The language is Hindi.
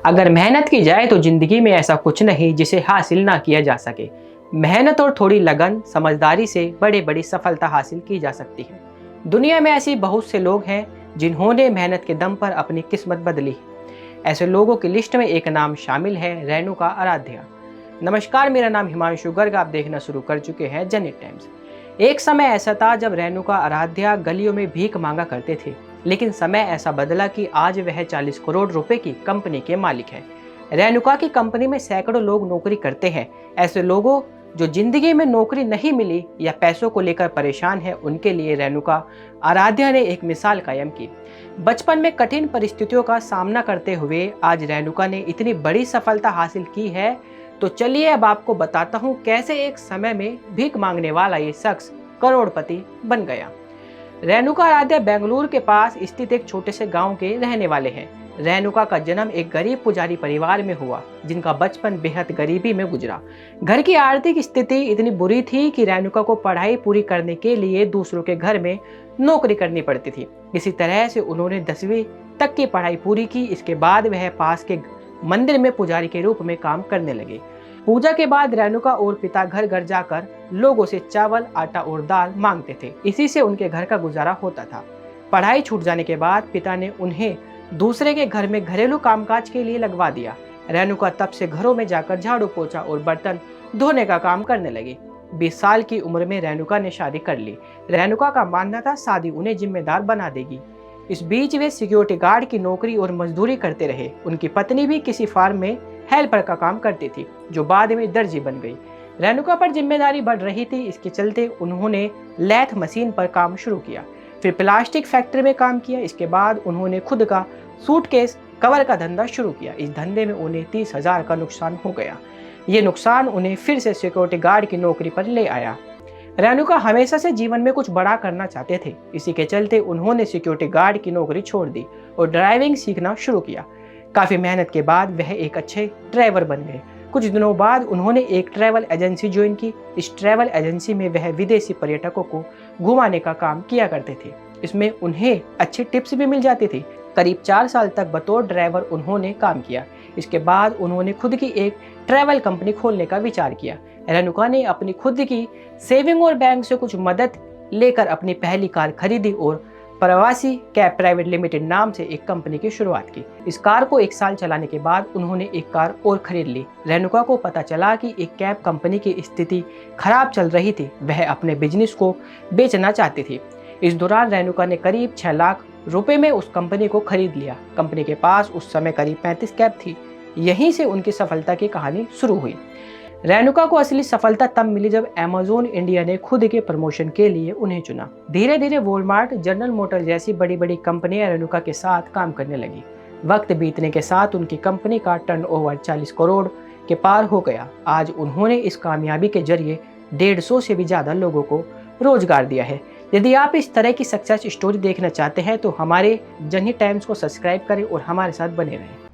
अगर मेहनत की जाए तो जिंदगी में ऐसा कुछ नहीं जिसे हासिल ना किया जा सके। मेहनत और थोड़ी लगन समझदारी से बड़ी बड़ी सफलता हासिल की जा सकती है। दुनिया में ऐसी बहुत से लोग हैं जिन्होंने मेहनत के दम पर अपनी किस्मत बदली। ऐसे लोगों की लिस्ट में एक नाम शामिल है, रेणुका आराध्या। नमस्कार, मेरा नाम हिमांशु गर्ग। आप देखना शुरू कर चुके हैं जनहित टाइम्स। एक समय ऐसा था जब रेणुका आराध्या गलियों में भीख मांगा करते थे, लेकिन समय ऐसा बदला कि आज वह 40 करोड़ रुपए की कंपनी के मालिक हैं। रेणुका की कंपनी में सैकड़ों लोग नौकरी करते हैं। ऐसे लोगों जो जिंदगी में नौकरी नहीं मिली या पैसों को लेकर परेशान है, उनके लिए रेणुका आराध्या ने एक मिसाल कायम की। बचपन में कठिन परिस्थितियों का सामना करते हुए आज रेणुका ने इतनी बड़ी सफलता हासिल की है। तो चलिए अब आपको बताता हूँ कैसे एक समय में भीख मांगने वाला ये शख्स करोड़पति बन गया। रेणुका आराध्या बेंगलुरु के पास स्थित एक छोटे से गांव के रहने वाले हैं। रेणुका का जन्म एक गरीब पुजारी परिवार में हुआ, जिनका बचपन बेहद गरीबी में गुजरा। घर की आर्थिक स्थिति इतनी बुरी थी कि रेणुका को पढ़ाई पूरी करने के लिए दूसरों के घर में नौकरी करनी पड़ती थी। इसी तरह से उन्होंने 10वीं तक की पढ़ाई पूरी की। इसके बाद वह पास के मंदिर में पुजारी के रूप में काम करने लगे। पूजा के बाद रेणुका और पिता घर घर जाकर लोगों से चावल, आटा और दाल मांगते थे। इसी से उनके घर का गुजारा होता था। पढ़ाई छूट जाने के बाद पिता ने उन्हें दूसरे के घर में घरेलू कामकाज के लिए लगवा दिया। रेणुका तब से घरों में जाकर झाड़ू पोछा और बर्तन धोने का काम करने लगी। 20 साल की उम्र में रेणुका ने शादी कर ली। रेणुका का मानना था शादी उन्हें जिम्मेदार बना देगी। इस बीच वे सिक्योरिटी गार्ड की नौकरी और मजदूरी करते रहे। उनकी पत्नी भी किसी फार्म में हेल्पर का काम करती थी, जो बाद में दर्जी बन गई। रेणुका पर जिम्मेदारी बढ़ रही थी, इसके चलते उन्होंने लैथ मशीन पर काम शुरू किया। फिर प्लास्टिक फैक्ट्री में काम किया। इसके बाद उन्होंने खुद का सूटकेस कवर का धंधा शुरू किया। इस धंधे में उन्हें 30,000 का नुकसान हो गया। ये नुकसान उन्हें फिर से सिक्योरिटी गार्ड की नौकरी पर ले आया। रेणुका हमेशा से जीवन में कुछ बड़ा करना चाहते थे। इसी के चलते उन्होंने सिक्योरिटी गार्ड की नौकरी छोड़ दी और ड्राइविंग सीखना शुरू किया। काफ़ी मेहनत के बाद वह एक अच्छे ड्राइवर बन गए। कुछ दिनों बाद उन्होंने एक ट्रैवल एजेंसी ज्वाइन की। इस ट्रैवल एजेंसी में वह विदेशी पर्यटकों को घुमाने का काम किया करते थे। इसमें उन्हें अच्छी टिप्स भी मिल जाती थी। करीब 4 साल तक बतौर ड्राइवर उन्होंने काम किया। इसके बाद उन्होंने खुद की एक ट्रैवल कंपनी खोलने का विचार किया। रेणुका ने अपनी खुद की सेविंग और बैंक से कुछ मदद लेकर अपनी पहली कार खरीदी और प्रवासी कैब प्राइवेट लिमिटेड नाम से एक कंपनी की शुरुआत की। इस कार को 1 साल चलाने के बाद उन्होंने एक कार और खरीद ली। रेणुका को पता चला कि एक कैब कंपनी की स्थिति खराब चल रही थी। वह अपने बिजनेस को बेचना चाहती थी। इस दौरान रेणुका ने करीब 6 लाख रुपए में उस कंपनी को खरीद लिया। कंपनी के पास उस समय करीब 35 कैब थी। यहीं से उनकी सफलता की कहानी शुरू हुई। रेणुका को असली सफलता तब मिली जब अमेज़न इंडिया ने खुद के प्रमोशन के लिए उन्हें चुना। धीरे धीरे वॉलमार्ट, जनरल मोटर जैसी बड़ी बड़ी कंपनियां रेणुका के साथ काम करने लगी। वक्त बीतने के साथ उनकी कंपनी का टर्नओवर 40 करोड़ के पार हो गया। आज उन्होंने इस कामयाबी के जरिए 150 से भी ज़्यादा लोगों को रोजगार दिया है। यदि आप इस तरह की सक्सेस स्टोरी देखना चाहते हैं तो हमारे जनहित टाइम्स को सब्सक्राइब करें और हमारे साथ बने रहें।